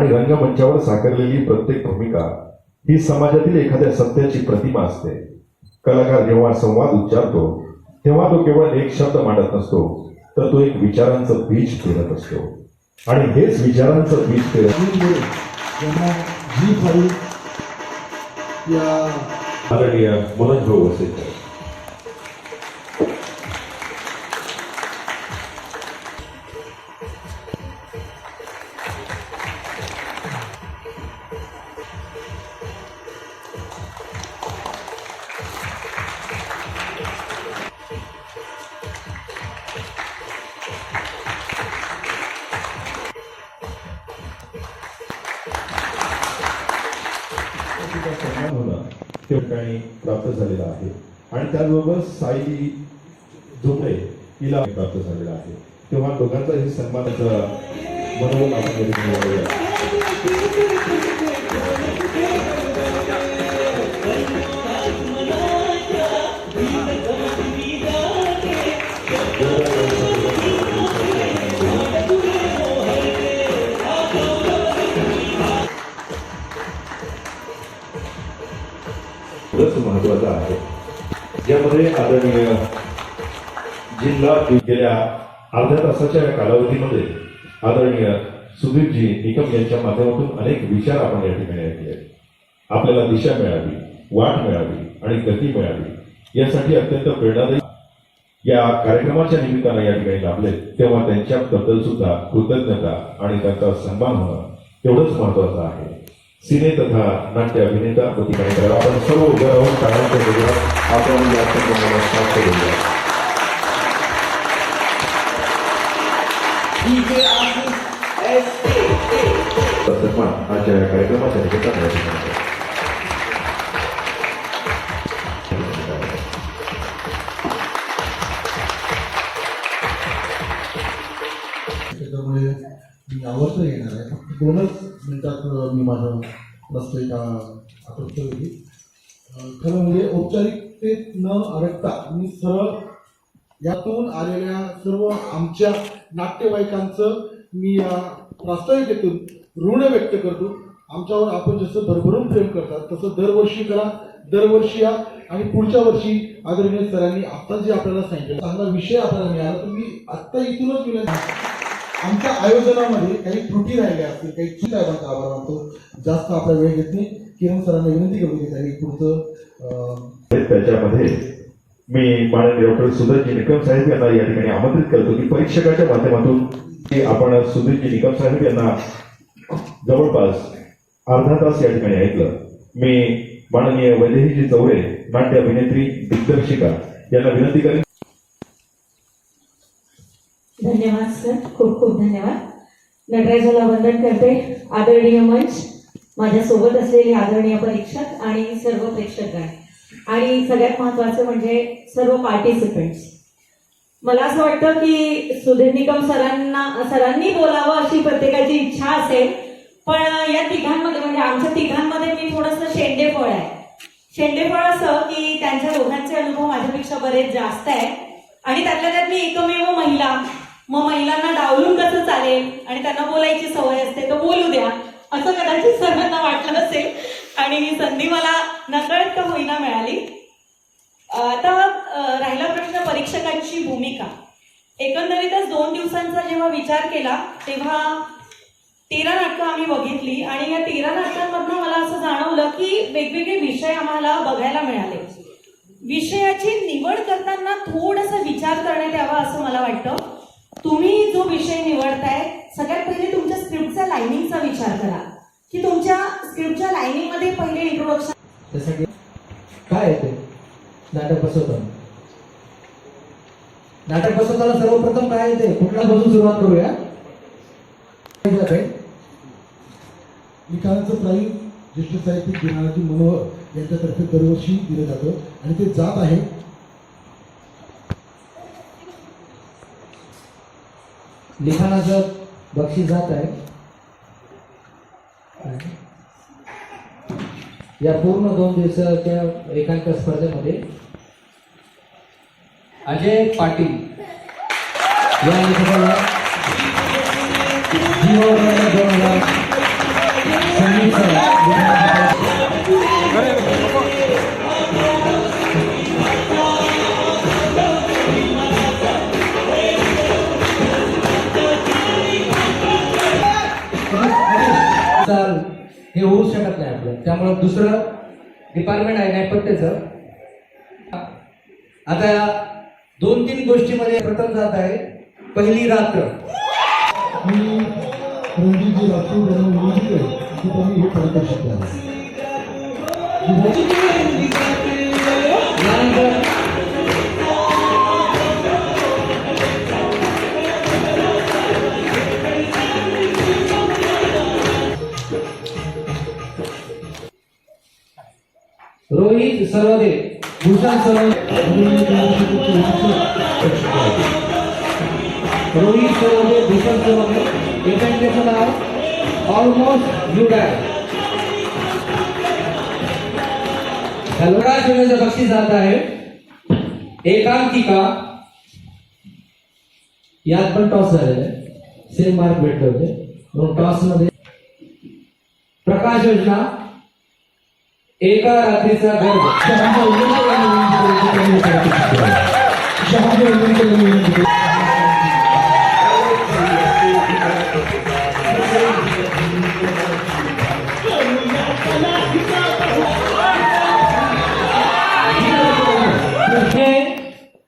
आणि रंगमंचावर साकारलेली प्रत्येक भूमिका ही समाजातील एखाद्या सत्याची प्रतिमा असते. कलाकार जेव्हा संवाद उच्चारतो तेव्हा तो केवळ एक शब्द मांडत नसतो, तर तो एक विचारांचं बीज पेरत असतो. आणि हेच विचारांचं बीज पेरत आदरणीय मनोज भाऊ वसेकर. सन्मान होणं ते ठिकाणी प्राप्त झालेला आहे. आणि त्याचबरोबर साई झोपडे हिला प्राप्त झालेला आहे. तेव्हा दोघांचाही सन्मानाचा मनोबल आपण महत्वाचा आहे. यामध्ये आदरणीय जिल्हा गेल्या अर्ध्या तासाच्या कालावधीमध्ये आदरणीय सुधीरजी निकम यांच्या माध्यमातून अनेक विचार आपण या ठिकाणी ऐकले. आपल्याला दिशा मिळावी, वाट मिळावी आणि गती मिळावी यासाठी अत्यंत प्रेरणादायी या कार्यक्रमाच्या निमित्तानं या ठिकाणी लाभले. तेव्हा त्यांच्याबद्दल सुद्धा कृतज्ञता आणि त्यांचा सन्मान होणं तेवढंच महत्वाचं आहे. सिने तथा नाट्य अभिनेता प्रतिकांकडे आपण सर्व उभे राहून टाळ्यांच्या गजरात आपण या संमेलनाला साथ देऊया. सन्मान आजच्या या कार्यक्रमाच्या निमित्तानं त्याच्यामुळे मी आवर्जून येणार आहे. 2च मिनिटात मी माझं प्रस्तुत आटोपतो होती. खरं म्हणजे औपचारिकतेत न अडकता मी सरळ यातून आलेल्या सर्व आमच्या नाट्यवाईकांचं मी या प्रास्ताविकेतून ऋण व्यक्त करतो. आमच्यावर आपण जसं भरभरून प्रेम करतात तसं दरवर्षी करा, दरवर्षी या. आणि पुढच्या वर्षी आदरणीय सरांनी आत्ता जे आपल्याला सांगितलं चांगला विषय आपल्याला मिळाला, तर मी आत्ता इथूनच विनंती, आमच्या आयोजनामध्ये काही त्रुटी राहिल्या असतील, काही चूक आहे आभार मानतो. जास्त आपला वेळ घेत नाही. किरण सरांना विनंती करू की काही पुढचं त्याच्यामध्ये मी माननीय डॉक्टर सुधीरजी निकम साहेब यांना या ठिकाणी आमंत्रित करतो की परीक्षकाच्या माध्यमातून आपण सुधीरजी निकम साहेब यांना जवळपास अर्धा तास या ठिकाणी ऐकलं. मी माननीय वैदेहीजी चौरे नाट्य अभिनेत्री दिग्दर्शिका यांना विनंती करेन. धन्यवाद सर, खूप खूप धन्यवाद. नटराजाला वंदन करते. आदरणीय मंच, माझ्यासोबत असलेले आदरणीय परीक्षक आणि सर्व प्रेक्षकगण आणि सगळ्यात महत्त्वाचं म्हणजे सर्व पार्टिसिपेंट्स. मला असं वाटतं की सुधीर निकम सरांनी बोलावं अशी प्रत्येकाची इच्छा असेल, पण या तिघांमध्ये म्हणजे आमच्या तिघांमध्ये मी थोडंसं शेंडेफळ आहे. शेंडेफळ असं की त्यांच्या दोघांचे अनुभव माझ्यापेक्षा बरेच जास्त आहे आणि त्यातल्या त्यात मी एकमेव महिला. मग महिलांना डावलून कसं चालेल आणि त्यांना बोलायची सवय असते, तर बोलू द्या असं कदाचित सर्वांना वाटलं असेल आणि ही संधी मला नकळत का होईना मिळाली. आता राहिला प्रश्न परीक्षकांची भूमिका. एकंदरीतच 2 दिवसांचा जेव्हा विचार केला तेव्हा 13 नाटकं आम्ही बघितली आणि या 13 नाटकांमधनं मला असं जाणवलं की वेगवेगळे विषय आम्हाला बघायला मिळाले. विषयाची निवड करताना थोडासा विचार करण्यात यावा असं मला वाटतं. तुम्ही जो विषय निवडताय सगळ्यात पहिले तुमच्या स्क्रिप्टचा लायनिंगचा विचार करा की तुमच्या स्क्रिप्टच्या लायनिंगमध्ये पहिले इंट्रोडक्शन त्यासाठी काय येते. नाटक बसवताना सर्वप्रथम काय येते, कुठल्या पासून सुरुवात करूया. लिखाणाचं प्राईज ज्येष्ठ साहित्यिक दिनानाथी मनोहर यांच्यातर्फे दरवर्षी दिलं जातं आणि ते जात आहे लिखाणाचं बक्षीस जात आहे. या पूर्ण 2 दिवसाच्या एकांक स्पर्धेमध्ये अजय पाटील या लेखकाला 2000 संगीत चाल हे होऊ शकत नाही आपलं. त्यामुळे दुसरं डिपार्टमेंट आहे नैपथ्याचं. आता 2-3 गोष्टीमध्ये प्रथम जात आहे पहिली रात्र. मी रणजितजी राठोड यांना विनंती करेन की त्यांनी हे पारितोषिक द्यावं. यानंतर रोहित सरवदे, भूषण सरवदे, रोहित सरवदे, भूषण सरवदे. एकांकिकाचं नाव ऑलमोस्ट यू डाय. हलवराज योजनेचं बक्षीस जात आहे एकांकिका. यात पण टॉस झालेला आहे, सेम मार्क भेटले होते म्हणून टॉस मध्ये. प्रकाश योजना एका रात्रीचा गर्भ. शहाजी उल्लेख यांनी विनंती करेन की त्यांनी हे पारितोषिक द्यावं. शहाजी उल्लेख यांनी विनंती करेन. हे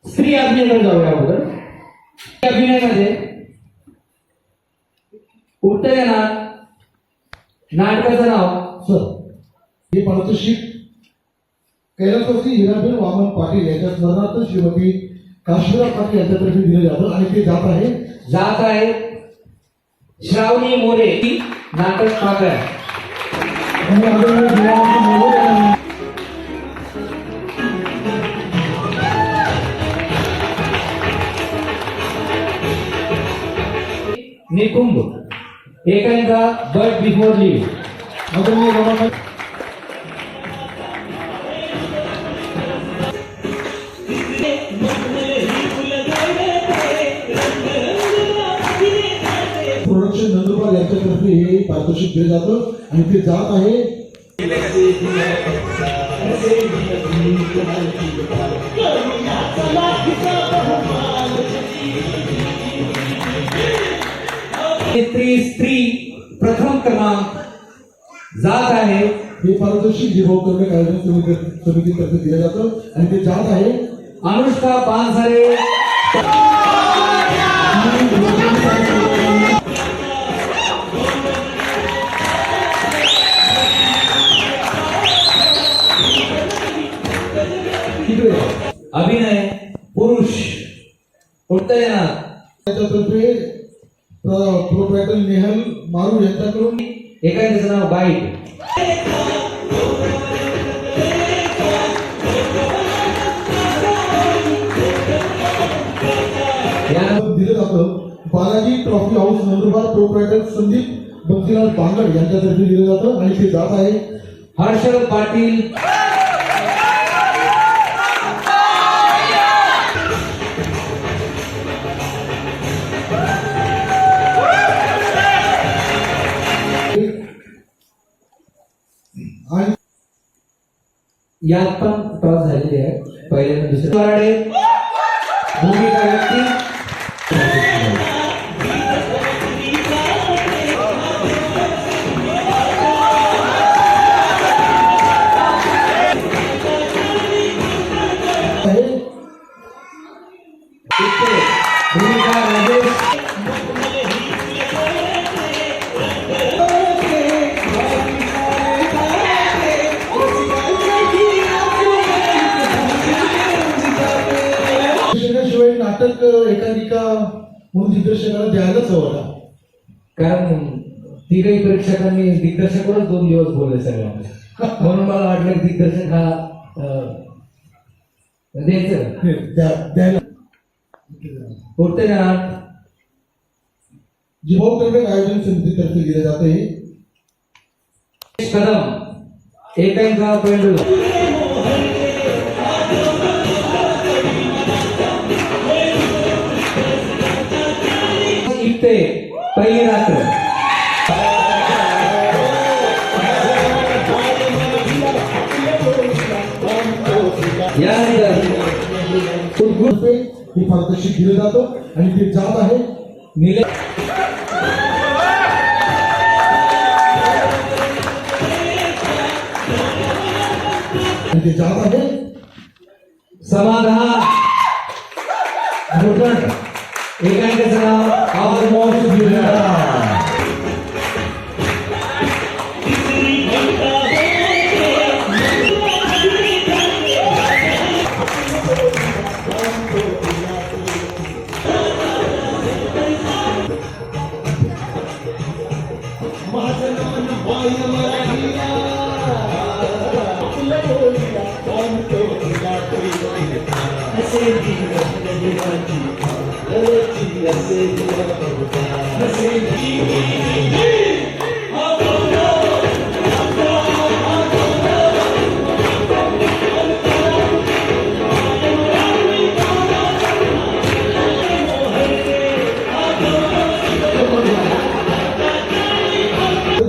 स्त्री अभिनयाकडे जाऊया अगोदर. स्त्री अभिनयामध्ये उत्तर येणार नाटकाचं नाव. सर, हे पारितोषिक कैलासवासी हिराबेन वामन पाटील यांच्या स्मरणार्थ श्रीमती काश्मीरा पाटील यांच्यातर्फे दिले जातं आणि ते जात आहे श्रावणी मोरे. नाटक पाकळ. आणि आदरणीय जिल्हाधिकारी मोहोळ यांना निकुंभ. एकांकिका बट बिफोर लिव्ह. आदरणीय रमाकांत प्रोडक्शन नंदुरबार यांच्यातर्फे हे पारितोषिक दिले जातं आणि ते जात आहे स्त्री प्रथम क्रमांक जात आहे. हे पारितोषिक जिभाऊ कर्मक आयोजन समितीतर्फे दिले जातं आणि ते जात आहे अनुष्का पानसरे. अभिनय पुरुष. उत्तर येणार त्याच्यातर्फे प्रोप्रायटर नेहल मारू यांच्याकडून एकांकिकाचं नाव गाईड. दिलं जातं Balaji trophy house Nandurbar proprietor Sandeep Bansilal Bangar यांच्यातर्फे दिलं जातं आणि ते जात आहे हर्षल पाटील. आणि यात पण टॉस झालेली आहे. पहिल्यांदा दुसरे वराडे भूमिका व्यक्ती. भूमिका राजेश. शिवाय नाटक एकांकिका म्हणून दिग्दर्शकाला द्यायलाच हवं. कारण तिघही प्रेक्षकांनी दिग्दर्शकावरच 2 दिवस बोलले सगळ्यांना, म्हणून मला वाटलं की दिग्दर्शक हा द्यायचं. द्यायला पुढते येणार जिभाऊ कर्मक आयोजन समितीतर्फे दिले जाते कदम. एकांकिका पेंडू. इफ्ते पहिली रात्र. यानंतर उत्कृष्ट हे पारितोषिक दिलं जातं आणि ते जात आहे निले आणि ते जात आहे समाधान घोटण एकांकाचं नाव ऑलमोस्ट ब्युटिफुल.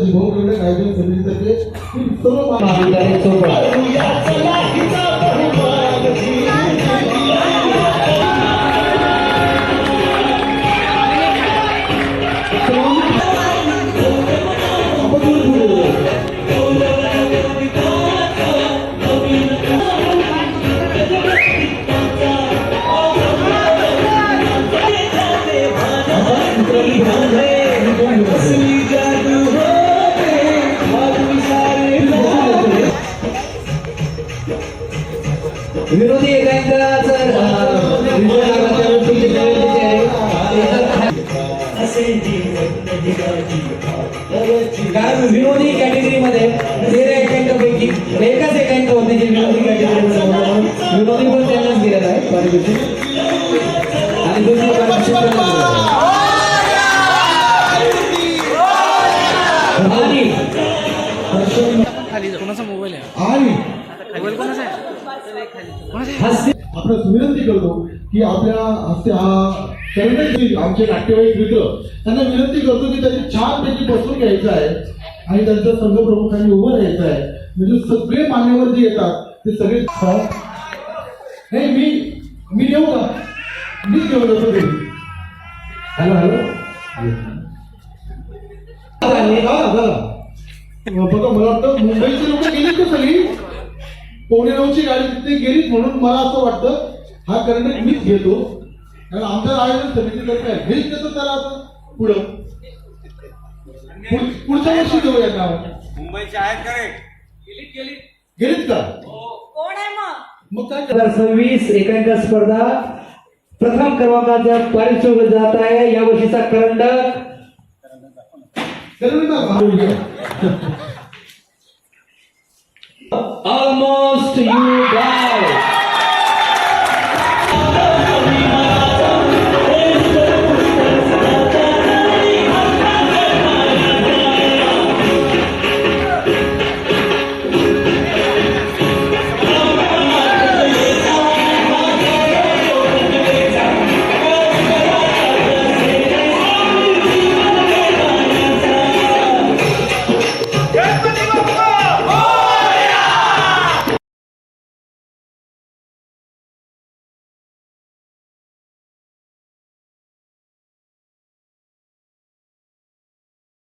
जिभोवलेल्या कायदे समितीतर्फे ही सर्व महाविद्यालय चोपडा विरोधी एकांकाचं कारण विनोदी कॅटेगरीमध्ये 13 एकांकापैकी एकच एकांक होते जे विनोदी कॅटेगरीमध्ये होते. विनोदी पण त्यांनाच दिलेला आहे पारितोषिक आणि दुसरं पारितोषिक त्यांनाच दिलेलं आहे. कोणाचा मोबाईल आहे आणि मोबाईल कोणाचा आहे हास्य आपल्यास विनंती करतो की आपल्या हस्ते हा करण्याची आमचे नाट्यवाईक मित्र त्यांना विनंती करतो की त्यांनी छानपैकी बसून घ्यायचं आहे आणि त्यांच्या संघ प्रमुखांनी उभं राहायचं आहे म्हणजे सगळे मान्यवर जे येतात ते सगळे नाही मी येऊ का मीच घेऊन जातो घरी. हॅलो हॅलो बघा मला वाटतं मुंबईची लोक गेलीत का सगळी 9:15ची गाडी तिथे गेलीत म्हणून मला असं वाटतं हा करंट मीच घेतो कारण आमचं आयोजन समितीतर्फे आहे हेच देतो त्याला आता पुढं पुढच्या वर्षी घेऊया नाव मुंबईचे आहेत का रे? गेलीत का कोण आहे मग मग काय 2026 एकांक स्पर्धा प्रथम क्रमांकाचा पारितोषिक जात आहे. या वर्षीचा करंडक करंट ऑलमोस्ट यू